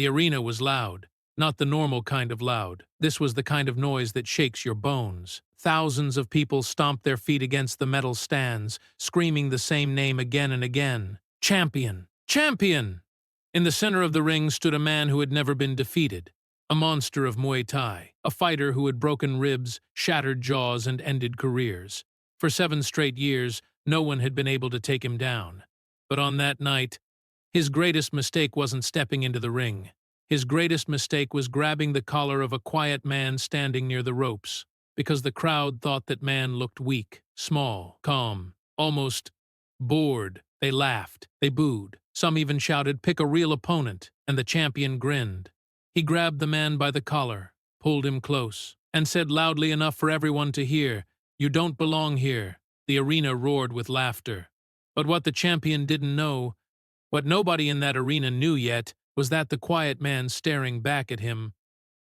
The arena was loud, not the normal kind of loud. This was the kind of noise that shakes your bones. Thousands of people stomped their feet against the metal stands, screaming the same name again and again. Champion! Champion! In the center of the ring stood a man who had never been defeated. A monster of Muay Thai, a fighter who had broken ribs, shattered jaws, and ended careers. For 7 straight years, no one had been able to take him down. But on that night, his greatest mistake wasn't stepping into the ring. His greatest mistake was grabbing the collar of a quiet man standing near the ropes, because the crowd thought that man looked weak, small, calm, almost bored. They laughed, they booed. Some even shouted, "Pick a real opponent," and the champion grinned. He grabbed the man by the collar, pulled him close, and said loudly enough for everyone to hear, "You don't belong here." The arena roared with laughter. But what the champion didn't know, what nobody in that arena knew yet, was that the quiet man staring back at him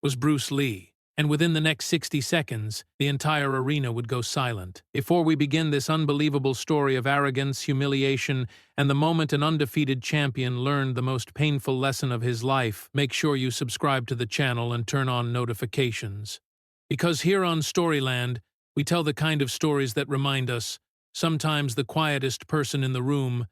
was Bruce Lee. And within the next 60 seconds, the entire arena would go silent. Before we begin this unbelievable story of arrogance, humiliation, and the moment an undefeated champion learned the most painful lesson of his life, make sure you subscribe to the channel and turn on notifications. Because here on Storyland, we tell the kind of stories that remind us, sometimes the quietest person in the room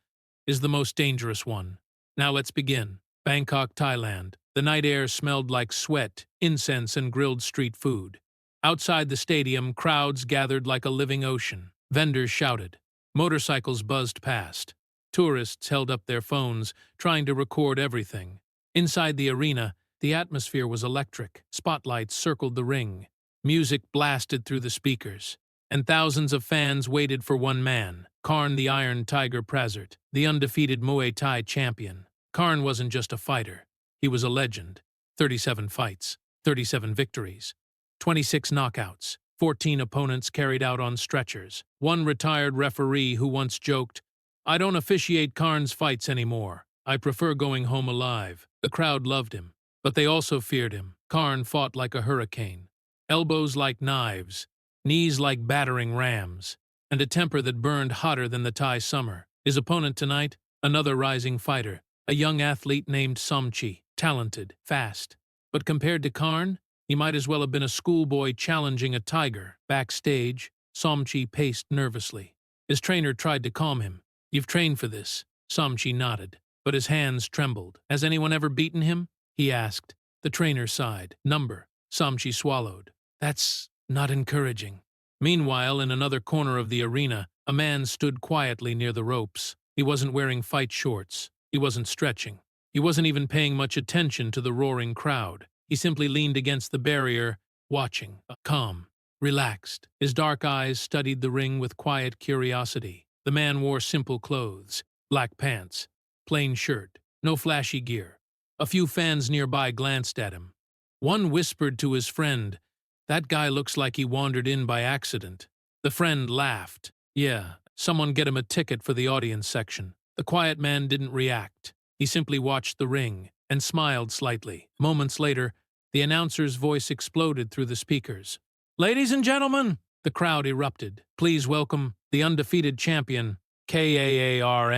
is the most dangerous one. Now let's begin. Bangkok, Thailand. The night air smelled like sweat, incense, and grilled street food. Outside the stadium, crowds gathered like a living ocean. Vendors shouted. Motorcycles buzzed past. Tourists held up their phones, trying to record everything. Inside the arena, the atmosphere was electric. Spotlights circled the ring. Music blasted through the speakers. And thousands of fans waited for one man, Karn the Iron Tiger Prazert, the undefeated Muay Thai champion. Karn wasn't just a fighter. He was a legend. 37 fights, 37 victories, 26 knockouts, 14 opponents carried out on stretchers. One retired referee who once joked, "I don't officiate Karn's fights anymore. I prefer going home alive." The crowd loved him, but they also feared him. Karn fought like a hurricane. Elbows like knives, knees like battering rams, and a temper that burned hotter than the Thai summer. His opponent tonight, another rising fighter, a young athlete named Somchi, talented, fast. But compared to Karn, he might as well have been a schoolboy challenging a tiger. Backstage, Somchi paced nervously. His trainer tried to calm him. "You've trained for this." Somchi nodded, but his hands trembled. "Has anyone ever beaten him?" he asked. The trainer sighed. "Number." Somchi swallowed. "That's not encouraging." Meanwhile, in another corner of the arena, a man stood quietly near the ropes. He wasn't wearing fight shorts. He wasn't stretching. He wasn't even paying much attention to the roaring crowd. He simply leaned against the barrier, watching, calm, relaxed. His dark eyes studied the ring with quiet curiosity. The man wore simple clothes, black pants, plain shirt, no flashy gear. A few fans nearby glanced at him. One whispered to his friend, "That guy looks like he wandered in by accident." The friend laughed. "Yeah, someone get him a ticket for the audience section." The quiet man didn't react. He simply watched the ring and smiled slightly. Moments later, the announcer's voice exploded through the speakers. "Ladies and gentlemen," the crowd erupted. "Please welcome the undefeated champion, Karnasert."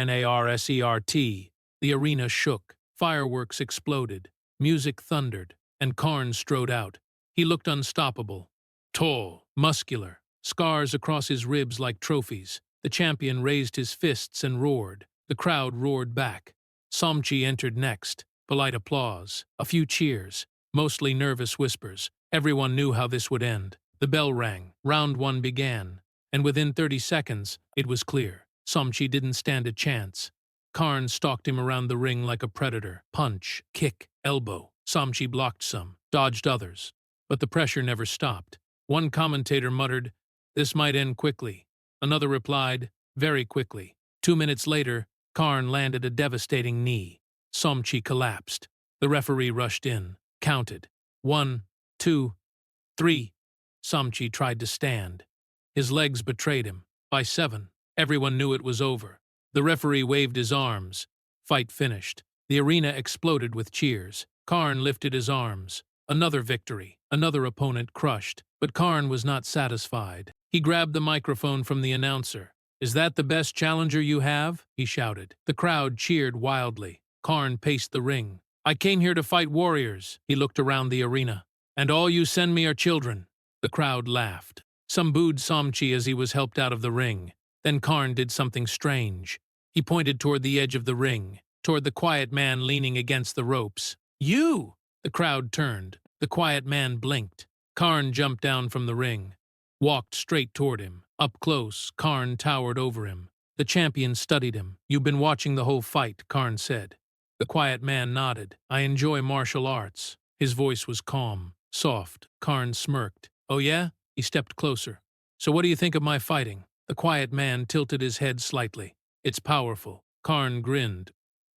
The arena shook. Fireworks exploded. Music thundered. And Karn strode out. He looked unstoppable. Tall, muscular, scars across his ribs like trophies. The champion raised his fists and roared. The crowd roared back. Somchi entered next. Polite applause. A few cheers. Mostly nervous whispers. Everyone knew how this would end. The bell rang. Round 1 began. And within 30 seconds, it was clear. Somchi didn't stand a chance. Karn stalked him around the ring like a predator. Punch, kick, elbow. Somchi blocked some, dodged others. But the pressure never stopped. One commentator muttered, "This might end quickly." Another replied, "Very quickly." 2 minutes later, Karn landed a devastating knee. Somchi collapsed. The referee rushed in, counted. 1, 2, 3. Somchi tried to stand. His legs betrayed him. By 7, everyone knew it was over. The referee waved his arms. Fight finished. The arena exploded with cheers. Karn lifted his arms. Another victory. Another opponent crushed. But Karn was not satisfied. He grabbed the microphone from the announcer. "Is that the best challenger you have?" he shouted. The crowd cheered wildly. Karn paced the ring. I came here to fight warriors. He looked around the arena. And all you send me are children. The crowd laughed. Some booed Somchi as he was helped out of the ring. Then Karn did something strange. He pointed toward the edge of the ring, toward the quiet man leaning against the ropes. You! The crowd turned. The quiet man blinked. Karn jumped down from the ring, walked straight toward him. Up close, Karn towered over him. The champion studied him. You've been watching the whole fight, Karn said. The quiet man nodded. I enjoy martial arts. His voice was calm, soft. Karn smirked. Oh yeah? He stepped closer. So what do you think of my fighting? The quiet man tilted his head slightly. It's powerful. Karn grinned.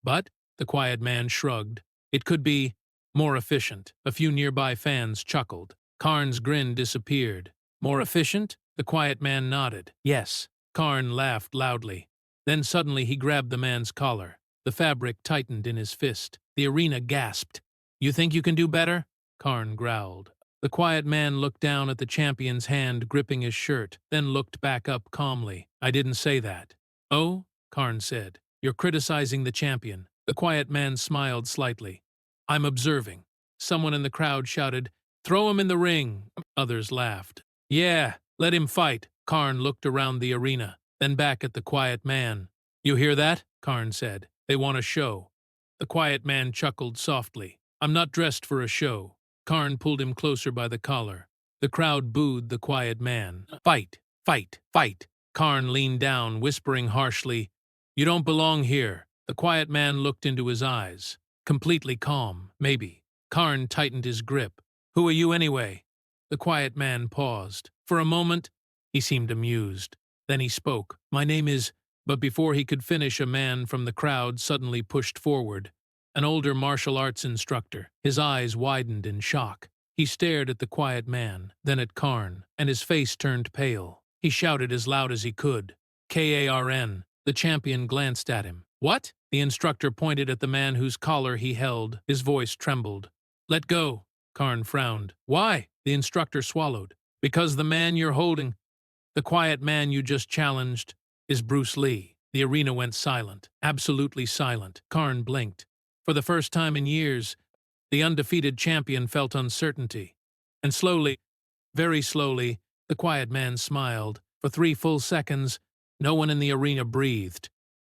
But? The quiet man shrugged. It could be more efficient. A few nearby fans chuckled. Karn's grin disappeared. More efficient? The quiet man nodded. Yes. Karn laughed loudly. Then suddenly he grabbed the man's collar. The fabric tightened in his fist. The arena gasped. You think you can do better? Karn growled. The quiet man looked down at the champion's hand gripping his shirt, then looked back up calmly. I didn't say that. Oh? Karn said. You're criticizing the champion. The quiet man smiled slightly. I'm observing. Someone in the crowd shouted, Throw him in the ring. Others laughed. Yeah, let him fight. Karn looked around the arena, then back at the quiet man. You hear that? Karn said. They want a show. The quiet man chuckled softly. I'm not dressed for a show. Karn pulled him closer by the collar. The crowd booed the quiet man. Fight! Fight! Fight! Karn leaned down, whispering harshly, You don't belong here. The quiet man looked into his eyes. Completely calm, maybe. Karn tightened his grip. Who are you anyway? The quiet man paused. For a moment, he seemed amused. Then he spoke. My name is... But before he could finish, a man from the crowd suddenly pushed forward. An older martial arts instructor. His eyes widened in shock. He stared at the quiet man, then at Karn, and his face turned pale. He shouted as loud as he could. Karn. The champion glanced at him. What? The instructor pointed at the man whose collar he held. His voice trembled. Let go. Karn frowned. Why? The instructor swallowed. Because the man you're holding, the quiet man you just challenged, is Bruce Lee. The arena went silent. Absolutely silent. Karn blinked. For the first time in years, the undefeated champion felt uncertainty. And slowly, very slowly, the quiet man smiled. For 3 full seconds, no one in the arena breathed.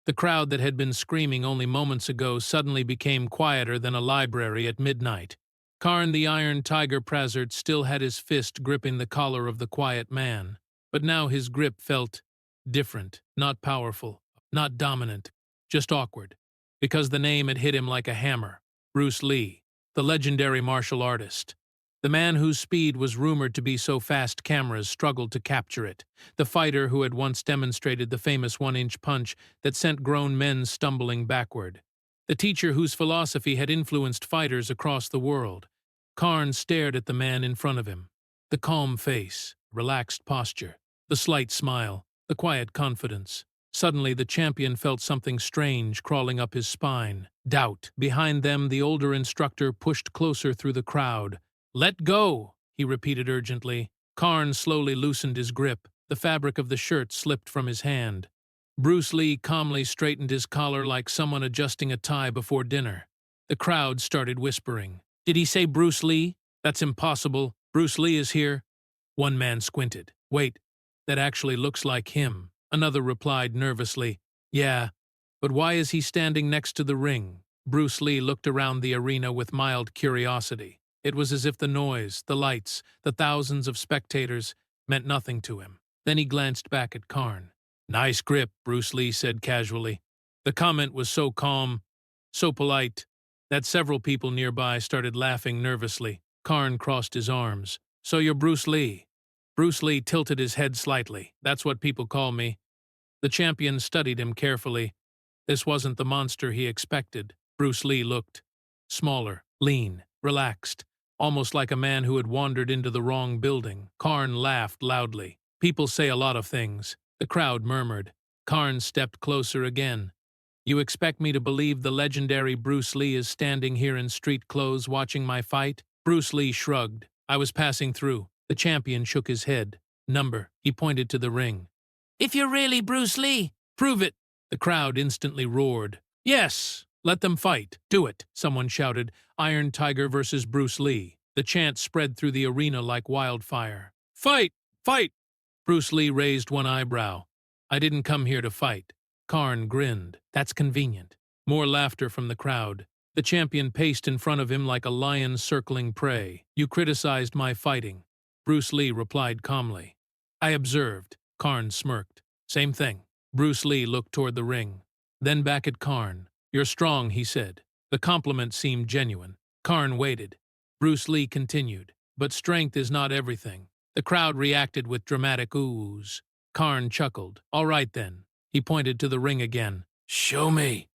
The crowd that had been screaming only moments ago suddenly became quieter than a library at midnight. Karn the Iron Tiger Prazert still had his fist gripping the collar of the quiet man. But now his grip felt different, not powerful, not dominant, just awkward. Because the name had hit him like a hammer. Bruce Lee, the legendary martial artist. The man whose speed was rumored to be so fast cameras struggled to capture it. The fighter who had once demonstrated the famous 1-inch punch that sent grown men stumbling backward. The teacher whose philosophy had influenced fighters across the world. Karn stared at the man in front of him. The calm face, relaxed posture, the slight smile, the quiet confidence. Suddenly the champion felt something strange crawling up his spine. Doubt. Behind them, the older instructor pushed closer through the crowd. Let go, he repeated urgently. Karn slowly loosened his grip. The fabric of the shirt slipped from his hand. Bruce Lee calmly straightened his collar like someone adjusting a tie before dinner. The crowd started whispering. Did he say Bruce Lee? That's impossible. Bruce Lee is here. One man squinted. Wait, that actually looks like him. Another replied nervously, Yeah, but why is he standing next to the ring? Bruce Lee looked around the arena with mild curiosity. It was as if the noise, the lights, the thousands of spectators meant nothing to him. Then he glanced back at Karn. Nice grip, Bruce Lee said casually. The comment was so calm, so polite, that several people nearby started laughing nervously. Karn crossed his arms. So you're Bruce Lee? Bruce Lee tilted his head slightly. That's what people call me. The champion studied him carefully. This wasn't the monster he expected. Bruce Lee looked smaller, lean, relaxed, almost like a man who had wandered into the wrong building. Karn laughed loudly. People say a lot of things. The crowd murmured. Karn stepped closer again. You expect me to believe the legendary Bruce Lee is standing here in street clothes watching my fight? Bruce Lee shrugged. I was passing through. The champion shook his head. Number. He pointed to the ring. If you're really Bruce Lee, prove it. The crowd instantly roared. Yes. Let them fight. Do it, someone shouted. Iron Tiger versus Bruce Lee. The chant spread through the arena like wildfire. Fight! Fight! Bruce Lee raised one eyebrow. I didn't come here to fight. Karn grinned. That's convenient. More laughter from the crowd. The champion paced in front of him like a lion circling prey. You criticized my fighting. Bruce Lee replied calmly. I observed. Karn smirked. Same thing. Bruce Lee looked toward the ring. Then back at Karn. You're strong, he said. The compliment seemed genuine. Karn waited. Bruce Lee continued. But strength is not everything. The crowd reacted with dramatic oohs. Karn chuckled. All right then. He pointed to the ring again. Show me.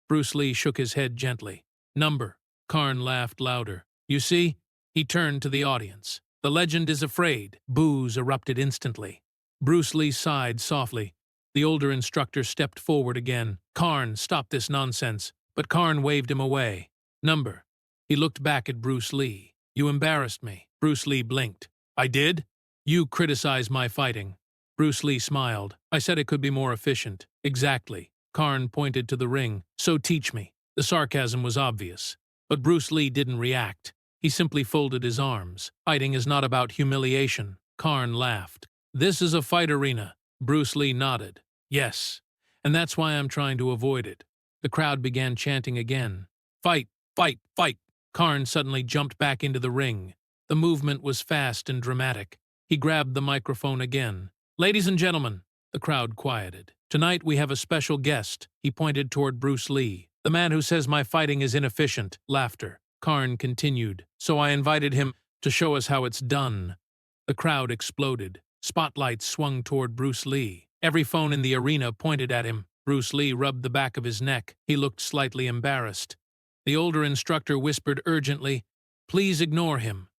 Bruce Lee shook his head gently. Number. Karn laughed louder. You see? He turned to the audience. The legend is afraid. Boos erupted instantly. Bruce Lee sighed softly. The older instructor stepped forward again. Karn, stop this nonsense. But Karn waved him away. Number. He looked back at Bruce Lee. You embarrassed me. Bruce Lee blinked. I did? You criticized my fighting. Bruce Lee smiled. I said it could be more efficient. Exactly. Karn pointed to the ring. So teach me. The sarcasm was obvious. But Bruce Lee didn't react. He simply folded his arms. Fighting is not about humiliation. Karn laughed. This is a fight arena. Bruce Lee nodded. Yes. And that's why I'm trying to avoid it. The crowd began chanting again. Fight! Fight! Fight! Karn suddenly jumped back into the ring. The movement was fast and dramatic. He grabbed the microphone again. Ladies and gentlemen, the crowd quieted. Tonight we have a special guest. He pointed toward Bruce Lee. The man who says my fighting is inefficient. Laughter. Karn continued. So I invited him to show us how it's done. The crowd exploded. Spotlights swung toward Bruce Lee. Every phone in the arena pointed at him. Bruce Lee rubbed the back of his neck. He looked slightly embarrassed. The older instructor whispered urgently, Please ignore him.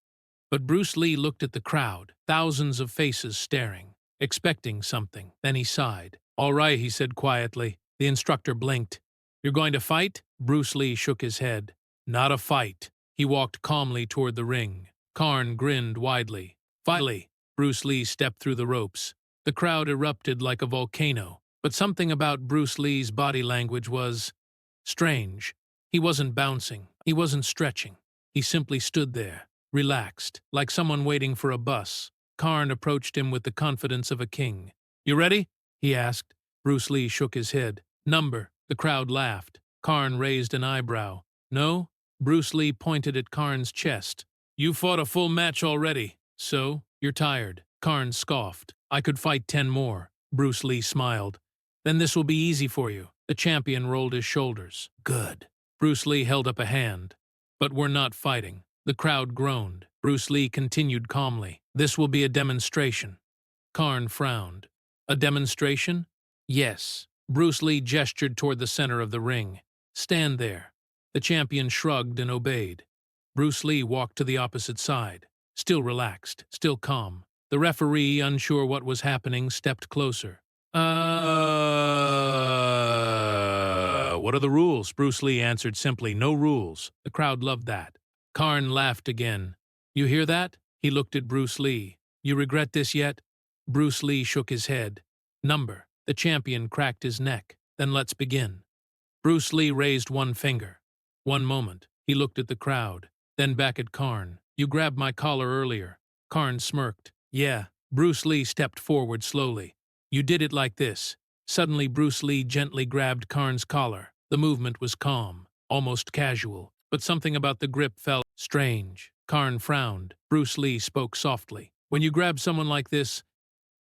But Bruce Lee looked at the crowd, thousands of faces staring, expecting something. Then he sighed. All right, he said quietly. The instructor blinked. You're going to fight? Bruce Lee shook his head. Not a fight. He walked calmly toward the ring. Karn grinned widely. Finally, Bruce Lee stepped through the ropes. The crowd erupted like a volcano, but something about Bruce Lee's body language was strange. He wasn't bouncing. He wasn't stretching. He simply stood there, relaxed, like someone waiting for a bus. Karn approached him with the confidence of a king. You ready? He asked. Bruce Lee shook his head. Number. The crowd laughed. Karn raised an eyebrow. No? Bruce Lee pointed at Karn's chest. You fought a full match already. So? You're tired. Karn scoffed. I could fight 10 more. Bruce Lee smiled. Then this will be easy for you. The champion rolled his shoulders. Good. Bruce Lee held up a hand. But we're not fighting. The crowd groaned. Bruce Lee continued calmly. This will be a demonstration. Karn frowned. A demonstration? Yes. Bruce Lee gestured toward the center of the ring. Stand there. The champion shrugged and obeyed. Bruce Lee walked to the opposite side. Still relaxed, still calm. The referee, unsure what was happening, stepped closer. What are the rules? Bruce Lee answered simply, no rules. The crowd loved that. Karn laughed again. You hear that? He looked at Bruce Lee. You regret this yet? Bruce Lee shook his head. Number. The champion cracked his neck. Then let's begin. Bruce Lee raised one finger. One moment. He looked at the crowd. Then back at Karn. You grabbed my collar earlier. Karn smirked. Yeah. Bruce Lee stepped forward slowly. You did it like this. Suddenly Bruce Lee gently grabbed Karn's collar. The movement was calm, almost casual, but something about the grip felt strange. Karn frowned. Bruce Lee spoke softly. When you grab someone like this,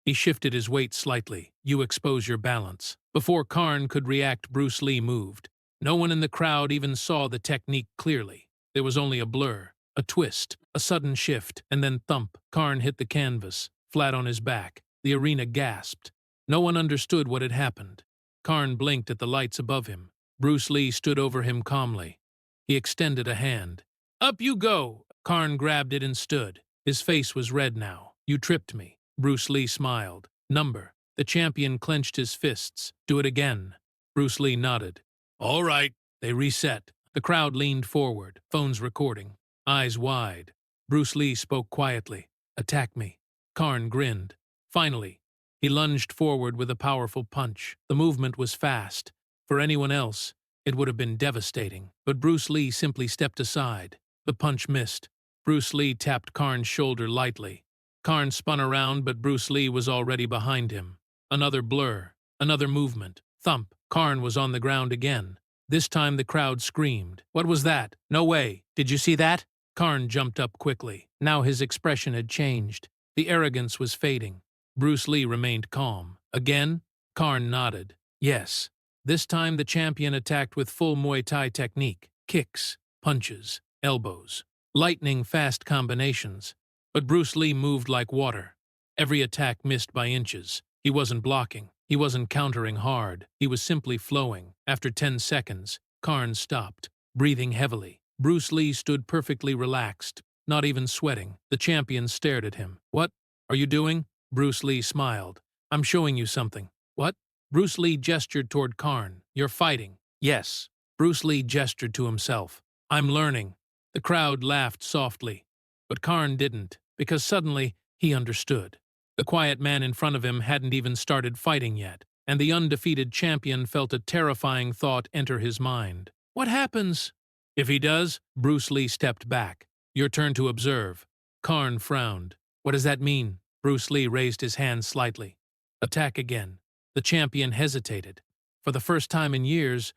he shifted his weight slightly. You expose your balance. Before Karn could react, Bruce Lee moved. No one in the crowd even saw the technique clearly. There was only a blur, a twist, a sudden shift, and then thump. Karn hit the canvas, flat on his back. The arena gasped. No one understood what had happened. Karn blinked at the lights above him. Bruce Lee stood over him calmly. He extended a hand. Up you go! Karn grabbed it and stood. His face was red now. You tripped me. Bruce Lee smiled. Number. The champion clenched his fists. Do it again. Bruce Lee nodded. All right. They reset. The crowd leaned forward, phones recording, eyes wide. Bruce Lee spoke quietly. Attack me. Karn grinned. Finally, he lunged forward with a powerful punch. The movement was fast. For anyone else, It would have been devastating, but Bruce Lee simply stepped aside. The punch missed. Bruce Lee tapped Karn's shoulder lightly. Karn spun around, but Bruce Lee was already behind him. Another blur, another movement. Thump. Karn was on the ground again. This time the crowd screamed. "What was that? No way! Did you see that?" Karn jumped up quickly. Now his expression had changed. The arrogance was fading. Bruce Lee remained calm. Again? Karn nodded. Yes. This time the champion attacked with full Muay Thai technique. Kicks, punches, elbows. Lightning-fast combinations. But Bruce Lee moved like water. Every attack missed by inches. He wasn't blocking. He wasn't countering hard. He was simply flowing. After 10 seconds, Karn stopped, breathing heavily. Bruce Lee stood perfectly relaxed, not even sweating. The champion stared at him. "What are you doing?" Bruce Lee smiled. "I'm showing you something." "What?" Bruce Lee gestured toward Karn. "You're fighting." "Yes." Bruce Lee gestured to himself. "I'm learning." The crowd laughed softly. But Karn didn't, because suddenly he understood. The quiet man in front of him hadn't even started fighting yet, and the undefeated champion felt a terrifying thought enter his mind. "What happens if he does?" Bruce Lee stepped back. "Your turn to observe." Karn frowned. "What does that mean?" Bruce Lee raised his hand slightly. "Attack again." The champion hesitated. For the first time in years,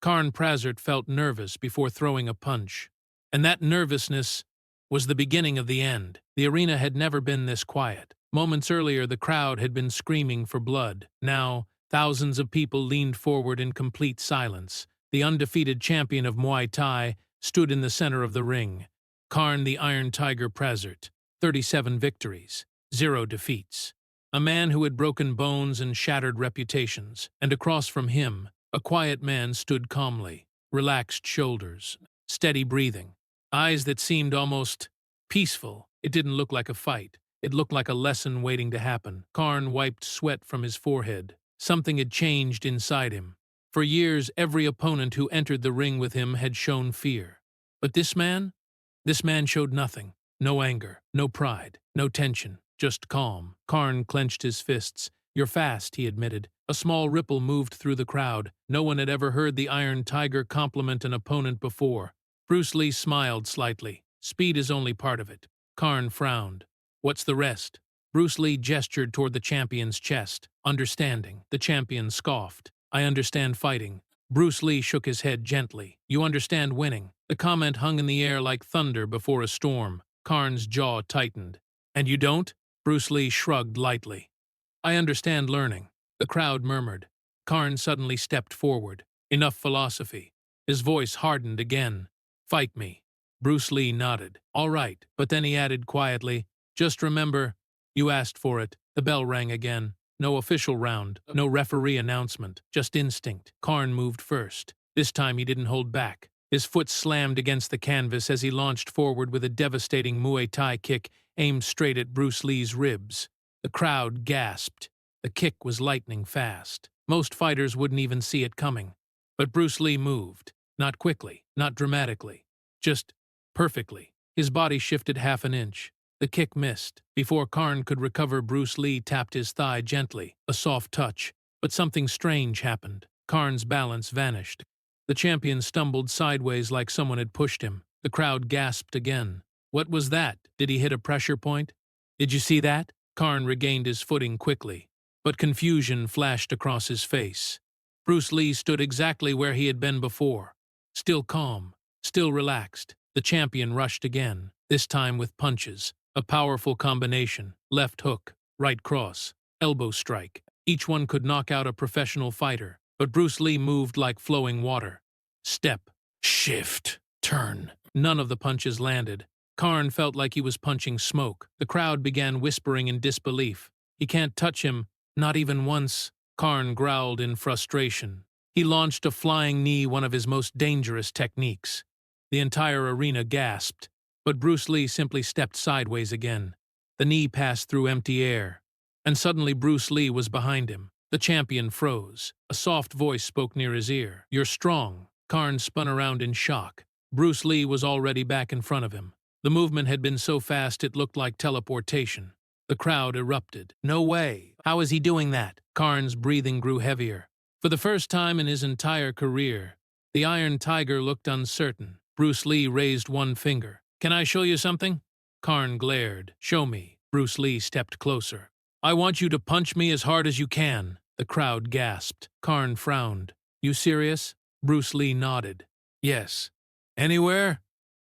Karn Prazert felt nervous before throwing a punch. And that nervousness was the beginning of the end. The arena had never been this quiet. Moments earlier, the crowd had been screaming for blood. Now, thousands of people leaned forward in complete silence. The undefeated champion of Muay Thai stood in the center of the ring. Karn the Iron Tiger Prazert, 37 victories, 0 defeats. A man who had broken bones and shattered reputations. And across from him, a quiet man stood calmly, relaxed shoulders, steady breathing, eyes that seemed almost peaceful. It didn't look like a fight. It looked like a lesson waiting to happen. Karn wiped sweat from his forehead. Something had changed inside him. For years, every opponent who entered the ring with him had shown fear. But this man showed nothing. No anger, no pride, no tension, just calm. Karn clenched his fists. "You're fast," he admitted. A small ripple moved through the crowd. No one had ever heard the Iron Tiger compliment an opponent before. Bruce Lee smiled slightly. "Speed is only part of it." Karn frowned. "What's the rest?" Bruce Lee gestured toward the champion's chest. "Understanding." The champion scoffed. "I understand fighting." Bruce Lee shook his head gently. "You understand winning." The comment hung in the air like thunder before a storm. Karn's jaw tightened. "And you don't?" Bruce Lee shrugged lightly. "I understand learning." The crowd murmured. Karn suddenly stepped forward. "Enough philosophy." His voice hardened again. "Fight me." Bruce Lee nodded. "All right," but then he added quietly, "Just remember, you asked for it." The bell rang again. No official round, no referee announcement, just instinct. Karn moved first. This time he didn't hold back. His foot slammed against the canvas as he launched forward with a devastating Muay Thai kick aimed straight at Bruce Lee's ribs. The crowd gasped. The kick was lightning fast. Most fighters wouldn't even see it coming. But Bruce Lee moved. Not quickly, not dramatically. Just perfectly. His body shifted half an inch. The kick missed. Before Karn could recover, Bruce Lee tapped his thigh gently. A soft touch. But something strange happened. Karn's balance vanished. The champion stumbled sideways like someone had pushed him. The crowd gasped again. What was that? Did he hit a pressure point? Did you see that? Karn regained his footing quickly. But confusion flashed across his face. Bruce Lee stood exactly where he had been before. Still calm. Still relaxed. The champion rushed again. This time with punches. A powerful combination. Left hook. Right cross. Elbow strike. Each one could knock out a professional fighter. But Bruce Lee moved like flowing water. Step. Shift. Turn. None of the punches landed. Karn felt like he was punching smoke. The crowd began whispering in disbelief. He can't touch him, not even once. Karn growled in frustration. He launched a flying knee, one of his most dangerous techniques. The entire arena gasped, but Bruce Lee simply stepped sideways again. The knee passed through empty air, and suddenly Bruce Lee was behind him. The champion froze. A soft voice spoke near his ear. You're strong. Karn spun around in shock. Bruce Lee was already back in front of him. The movement had been so fast it looked like teleportation. The crowd erupted. No way! How is he doing that? Karn's breathing grew heavier. For the first time in his entire career, The Iron Tiger looked uncertain. Bruce Lee raised one finger. "Can I show you something?" Karn glared. "Show me." Bruce Lee stepped closer. "I want you to punch me as hard as you can." The crowd gasped. Karn frowned. "You serious?" Bruce Lee nodded. "Yes." "Anywhere?"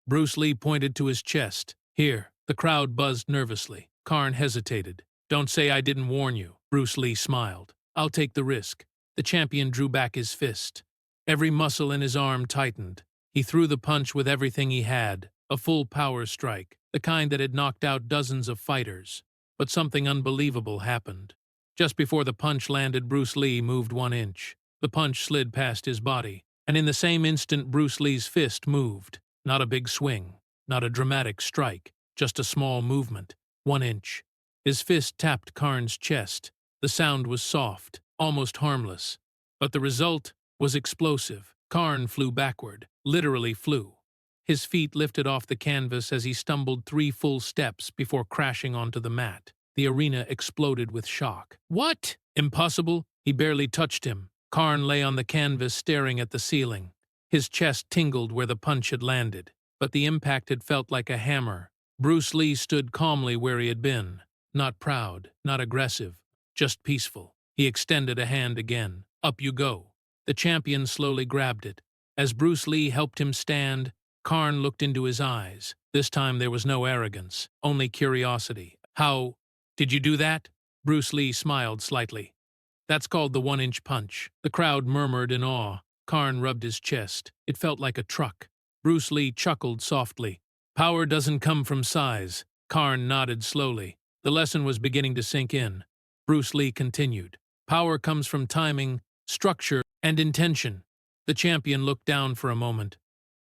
Bruce Lee pointed to his chest. "Here." The crowd buzzed nervously. Karn hesitated. "Don't say I didn't warn you." Bruce Lee smiled. "I'll take the risk." The champion drew back his fist. Every muscle in his arm tightened. He threw the punch with everything he had, a full power strike, the kind that had knocked out dozens of fighters. But something unbelievable happened. Just before the punch landed, Bruce Lee moved 1 inch. The punch slid past his body, and in the same instant Bruce Lee's fist moved. Not a big swing, not a dramatic strike, just a small movement. 1 inch. His fist tapped Karn's chest. The sound was soft, almost harmless. But the result was explosive. Karn flew backward, literally flew. His feet lifted off the canvas as he stumbled 3 full steps before crashing onto the mat. The arena exploded with shock. "What?" "Impossible." He barely touched him. Karn lay on the canvas staring at the ceiling. His chest tingled where the punch had landed, but the impact had felt like a hammer. Bruce Lee stood calmly where he had been. Not proud, not aggressive, just peaceful. He extended a hand again. "Up you go." The champion slowly grabbed it. As Bruce Lee helped him stand, Karn looked into his eyes. This time there was no arrogance, only curiosity. "How did you do that?" Bruce Lee smiled slightly. "That's called the 1 inch punch." The crowd murmured in awe. Karn rubbed his chest. It felt like a truck. Bruce Lee chuckled softly. "Power doesn't come from size." Karn nodded slowly. The lesson was beginning to sink in. Bruce Lee continued. "Power comes from timing, structure, and intention." The champion looked down for a moment.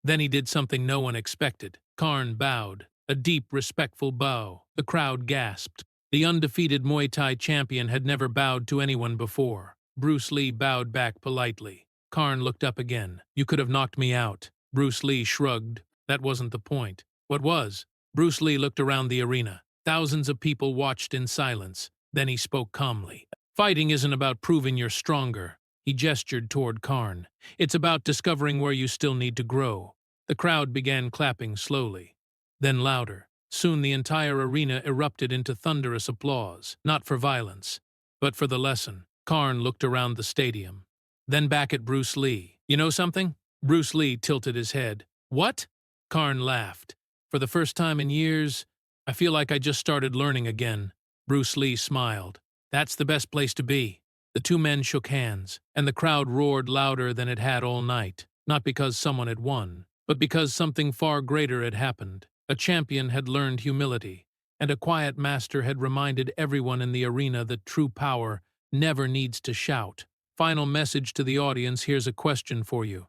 Then he did something no one expected. Karn bowed, a deep, respectful bow. The crowd gasped. The undefeated Muay Thai champion had never bowed to anyone before. Bruce Lee bowed back politely. Karn looked up again. "You could have knocked me out." Bruce Lee shrugged. "That wasn't the point." "What was?" Bruce Lee looked around the arena. Thousands of people watched in silence. Then he spoke calmly. "Fighting isn't about proving you're stronger." He gestured toward Karn. "It's about discovering where you still need to grow." The crowd began clapping slowly, then louder. Soon the entire arena erupted into thunderous applause, not for violence, but for the lesson. Karn looked around the stadium, then back at Bruce Lee. "You know something?" Bruce Lee tilted his head. "What?" Karn laughed. "For the first time in years, I feel like I just started learning again." Bruce Lee smiled. "That's the best place to be." The 2 men shook hands, and the crowd roared louder than it had all night, not because someone had won, but because something far greater had happened. A champion had learned humility, and a quiet master had reminded everyone in the arena that true power never needs to shout. Final message to the audience: here's a question for you.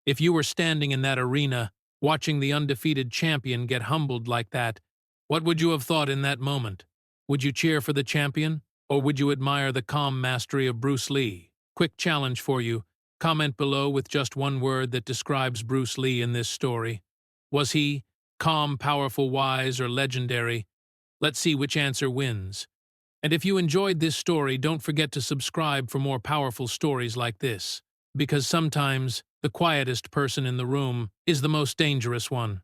If you were standing in that arena, watching the undefeated champion get humbled like that, what would you have thought in that moment? Would you cheer for the champion? Or would you admire the calm mastery of Bruce Lee? Quick challenge for you. Comment below with just one word that describes Bruce Lee in this story. Was he calm, powerful, wise, or legendary? Let's see which answer wins. And if you enjoyed this story, don't forget to subscribe for more powerful stories like this. Because sometimes the quietest person in the room is the most dangerous one.